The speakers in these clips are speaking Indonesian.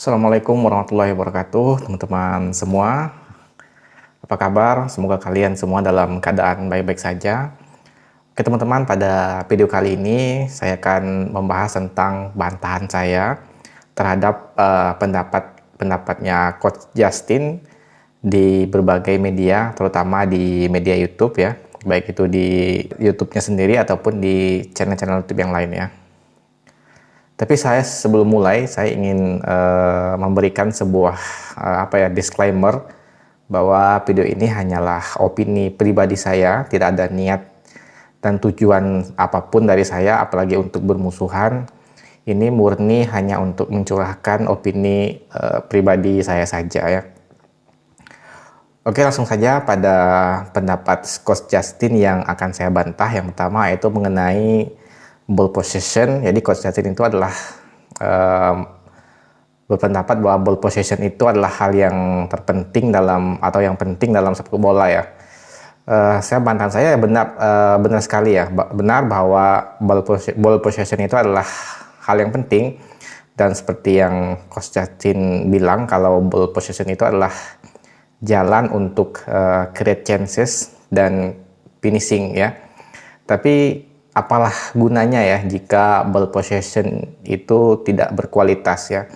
Assalamualaikum warahmatullahi wabarakatuh, teman-teman semua. Apa kabar? Semoga kalian semua dalam keadaan baik-baik saja. Oke teman-teman, pada video kali ini saya akan membahas tentang bantahan saya terhadap pendapatnya Coach Justin di berbagai media, terutama di media YouTube ya, baik itu di YouTube-nya sendiri ataupun di channel-channel YouTube yang lain ya. Tapi sebelum mulai saya ingin memberikan sebuah disclaimer bahwa video ini hanyalah opini pribadi saya, tidak ada niat dan tujuan apapun dari saya, apalagi untuk bermusuhan. Ini murni hanya untuk mencurahkan opini pribadi saya saja ya. Oke, langsung saja pada pendapat Coach Justin yang akan saya bantah. Yang pertama yaitu mengenai ball possession. Jadi Coach Justin itu adalah berpendapat bahwa ball possession itu adalah hal yang terpenting yang penting dalam sepak bola ya. Bantahan saya benar sekali ya, benar bahwa ball possession itu adalah hal yang penting, dan seperti yang Coach Justin bilang kalau ball possession itu adalah jalan untuk create chances dan finishing ya. Tapi apalah gunanya ya jika ball possession itu tidak berkualitas ya.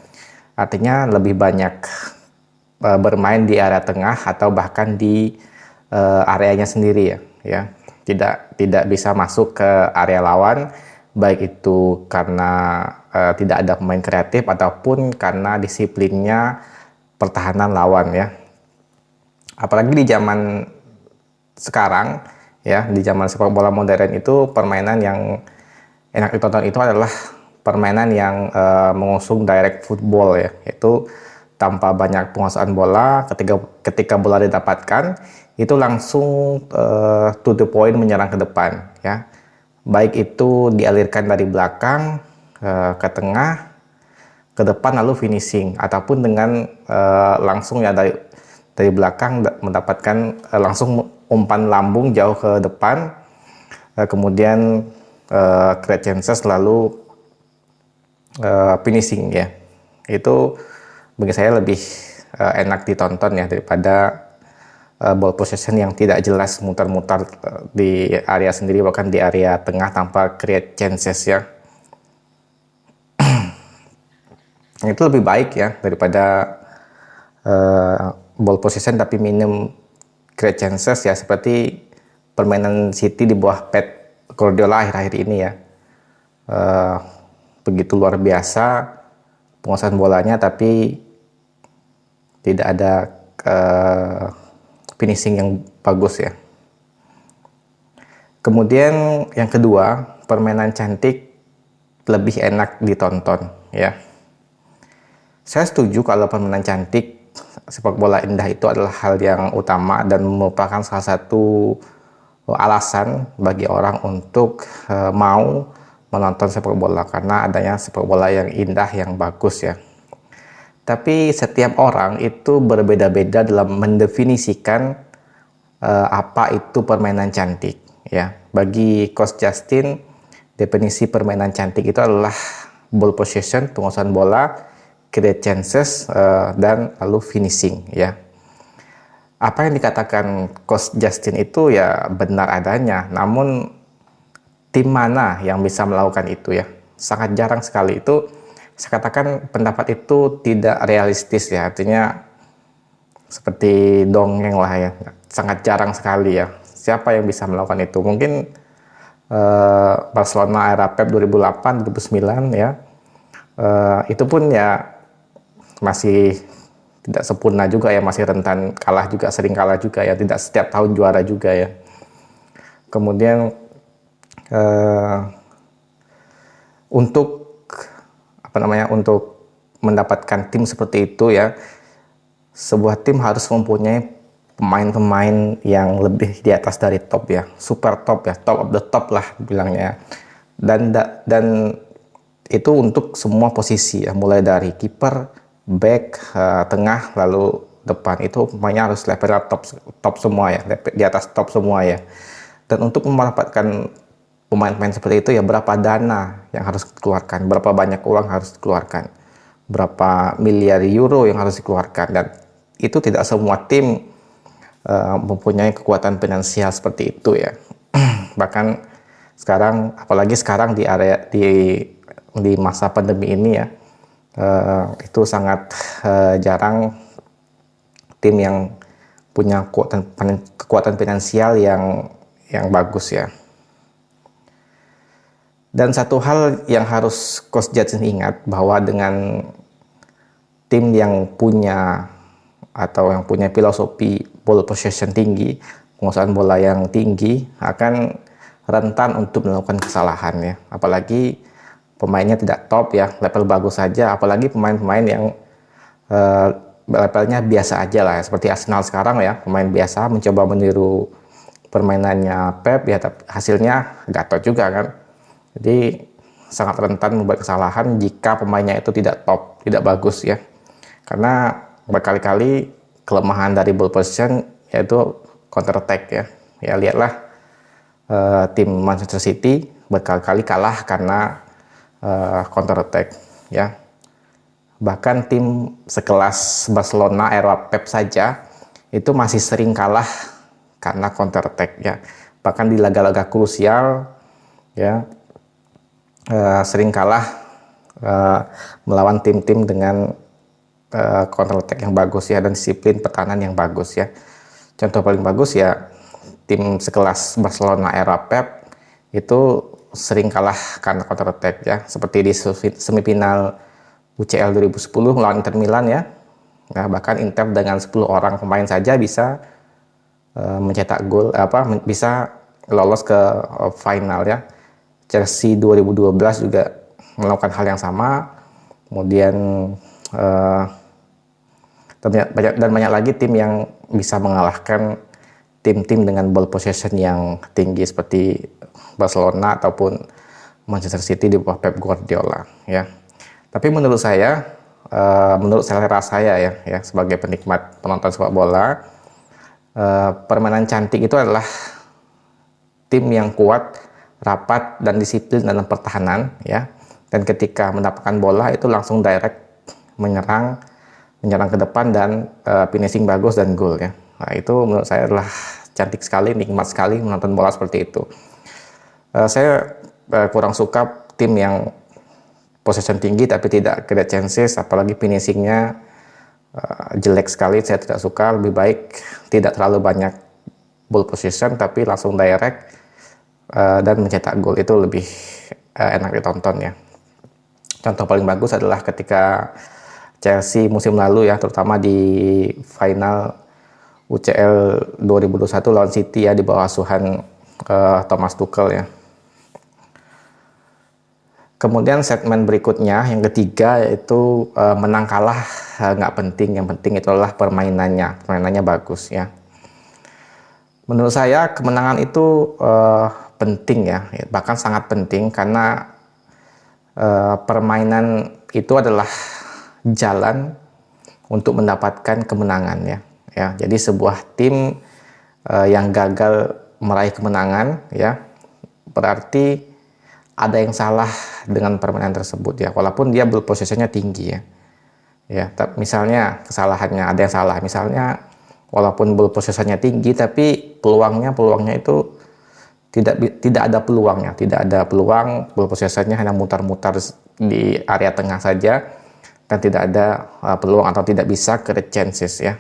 Artinya lebih banyak bermain di area tengah atau bahkan di areanya sendiri ya. Tidak bisa masuk ke area lawan, baik itu karena tidak ada pemain kreatif ataupun karena disiplinnya pertahanan lawan ya. Apalagi di zaman sekarang ya, di zaman sepak bola modern itu permainan yang enak ditonton itu adalah permainan yang mengusung direct football ya, yaitu tanpa banyak penguasaan bola. Ketika bola didapatkan itu langsung to the point menyerang ke depan ya, baik itu dialirkan dari belakang ke tengah, ke depan lalu finishing, ataupun dengan langsung ya dari belakang mendapatkan langsung umpan lambung jauh ke depan, kemudian create chances lalu finishing ya. Itu bagi saya lebih enak ditonton ya daripada ball possession yang tidak jelas, mutar-mutar di area sendiri bahkan di area tengah tanpa create chances ya. Itu lebih baik ya daripada ball possession tapi minim create chances ya, seperti permainan City di bawah Pep Guardiola akhir-akhir ini ya. Begitu luar biasa penguasaan bolanya tapi tidak ada finishing yang bagus ya. Kemudian yang kedua, permainan cantik lebih enak ditonton ya. Saya setuju kalau permainan cantik, sepak bola indah itu adalah hal yang utama dan merupakan salah satu alasan bagi orang untuk mau menonton sepak bola, karena adanya sepak bola yang indah, yang bagus ya. Tapi setiap orang itu berbeda-beda dalam mendefinisikan apa itu permainan cantik ya. Bagi Coach Justin, definisi permainan cantik itu adalah ball possession, penguasaan bola, create chances, dan lalu finishing ya. Apa yang dikatakan Coach Justin itu ya benar adanya, namun tim mana yang bisa melakukan itu ya? Sangat jarang sekali. Itu saya katakan pendapat itu tidak realistis ya, artinya seperti dongeng lah ya, sangat jarang sekali ya. Siapa yang bisa melakukan itu? Mungkin Barcelona era Pep 2008, 2009 ya, itu pun ya masih tidak sempurna juga ya, masih rentan kalah juga, sering kalah juga ya, tidak setiap tahun juara juga ya. Kemudian untuk mendapatkan tim seperti itu ya, sebuah tim harus mempunyai pemain-pemain yang lebih di atas dari top ya, super top ya, top of the top lah bilangnya. Dan itu untuk semua posisi ya, mulai dari kiper, back, tengah, lalu depan, itu pemainnya harus level top semua ya, di atas top semua ya. Dan untuk mendapatkan pemain-pemain seperti itu ya, berapa dana yang harus dikeluarkan, berapa banyak uang harus dikeluarkan, berapa miliar euro yang harus dikeluarkan, dan itu tidak semua tim mempunyai kekuatan finansial seperti itu ya. Bahkan sekarang, apalagi sekarang di masa pandemi ini ya, itu sangat jarang tim yang punya kekuatan finansial yang bagus ya. Dan satu hal yang harus Coach Judson ingat, bahwa dengan tim yang punya filosofi ball possession tinggi, penguasaan bola yang tinggi, akan rentan untuk melakukan kesalahan ya. Apalagi pemainnya tidak top ya, level bagus saja, apalagi pemain-pemain yang levelnya biasa aja lah, seperti Arsenal sekarang ya, pemain biasa mencoba meniru permainannya Pep ya, tapi hasilnya gatot juga kan. Jadi sangat rentan membuat kesalahan jika pemainnya itu tidak top, tidak bagus ya. Karena berkali-kali kelemahan dari ball possession yaitu counter attack ya. Ya lihatlah tim Manchester City berkali-kali kalah karena counter attack ya. Bahkan tim sekelas Barcelona era Pep saja itu masih sering kalah karena counter attack ya. Bahkan di laga-laga krusial ya, sering kalah melawan tim-tim dengan counter attack yang bagus ya, dan disiplin pertahanan yang bagus ya. Contoh paling bagus ya, tim sekelas Barcelona era Pep itu sering kalah karena counter attack ya, seperti di semifinal UCL 2010 melawan Inter Milan ya. Nah, bahkan Inter dengan 10 orang pemain saja bisa mencetak gol, bisa lolos ke final ya. Chelsea 2012 juga melakukan hal yang sama. Kemudian banyak lagi tim yang bisa mengalahkan tim-tim dengan ball possession yang tinggi seperti Barcelona ataupun Manchester City di bawah Pep Guardiola ya. Tapi menurut saya, menurut selera saya ya sebagai penikmat penonton sepak bola, permainan cantik itu adalah tim yang kuat, rapat, dan disiplin dalam pertahanan ya. Dan ketika mendapatkan bola itu langsung direct menyerang ke depan, dan finishing bagus dan gol ya. Nah, itu menurut saya adalah cantik sekali, nikmat sekali menonton bola seperti itu. Saya kurang suka tim yang possession tinggi tapi tidak create chances, apalagi finishingnya jelek sekali. Saya tidak suka. Lebih baik tidak terlalu banyak ball possession tapi langsung direct dan mencetak gol, itu lebih enak ditonton ya. Contoh paling bagus adalah ketika Chelsea musim lalu ya, terutama di final UCL 2021 lawan City ya, di bawah asuhan Thomas Tuchel ya. Kemudian segmen berikutnya yang ketiga yaitu menang kalah nggak penting, yang penting itu adalah permainannya bagus ya. Menurut saya kemenangan itu penting ya, bahkan sangat penting, karena permainan itu adalah jalan untuk mendapatkan kemenangan ya. Jadi sebuah tim yang gagal meraih kemenangan ya, berarti ada yang salah dengan permainan tersebut ya, walaupun dia ball possession-nya tinggi ya. Misalnya kesalahannya ada yang salah, misalnya walaupun ball possession-nya tinggi tapi peluangnya itu tidak ada peluang, ball possession-nya hanya mutar-mutar di area tengah saja, dan tidak ada peluang atau tidak bisa create chances ya.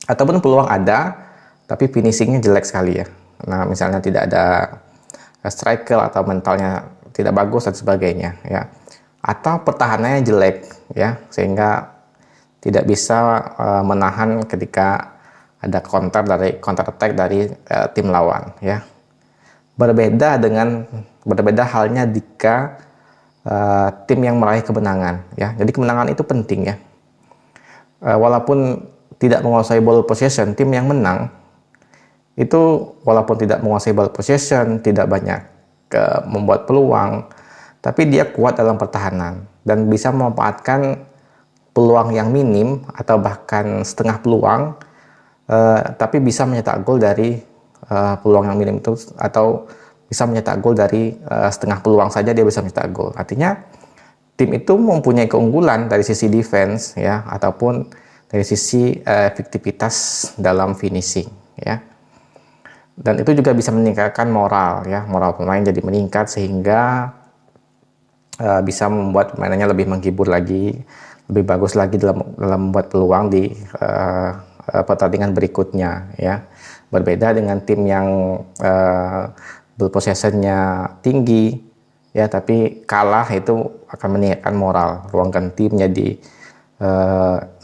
Ataupun peluang ada tapi finishingnya jelek sekali ya. Nah, misalnya tidak ada striker atau mentalnya tidak bagus dan sebagainya ya. Atau pertahanannya jelek ya, sehingga tidak bisa menahan ketika ada counter attack dari tim lawan ya. Berbeda halnya jika tim yang meraih kemenangan ya. Jadi kemenangan itu penting ya. Walaupun tidak menguasai ball possession, tim yang menang itu walaupun tidak menguasai ball possession, tidak banyak membuat peluang, tapi dia kuat dalam pertahanan dan bisa memanfaatkan peluang yang minim atau bahkan setengah peluang, tapi bisa mencetak gol dari peluang yang minim itu, atau bisa mencetak gol dari setengah peluang saja dia bisa mencetak gol. Artinya tim itu mempunyai keunggulan dari sisi defense ya, ataupun dari sisi efektivitas dalam finishing ya. Dan itu juga bisa meningkatkan moral ya, moral pemain jadi meningkat sehingga bisa membuat permainannya lebih menghibur lagi, lebih bagus lagi dalam membuat peluang di pertandingan berikutnya ya. Berbeda dengan tim yang ball possession-nya tinggi ya, tapi kalah itu akan meningkatkan moral, ruang tim jadi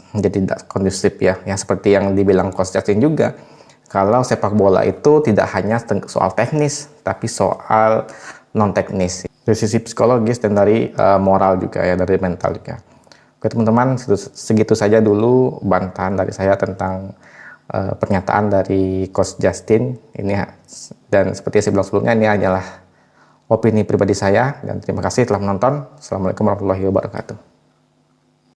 tidak kondusif ya. Yang seperti yang dibilang Coach Justin juga, kalau sepak bola itu tidak hanya soal teknis, tapi soal non teknis, dari sisi psikologis dan dari moral juga ya, dari mental juga. Oke teman-teman, segitu saja dulu bantahan dari saya tentang pernyataan dari Coach Justin ini, dan seperti yang saya bilang sebelumnya, ini hanyalah opini pribadi saya, dan terima kasih telah menonton. Assalamualaikum warahmatullahi wabarakatuh.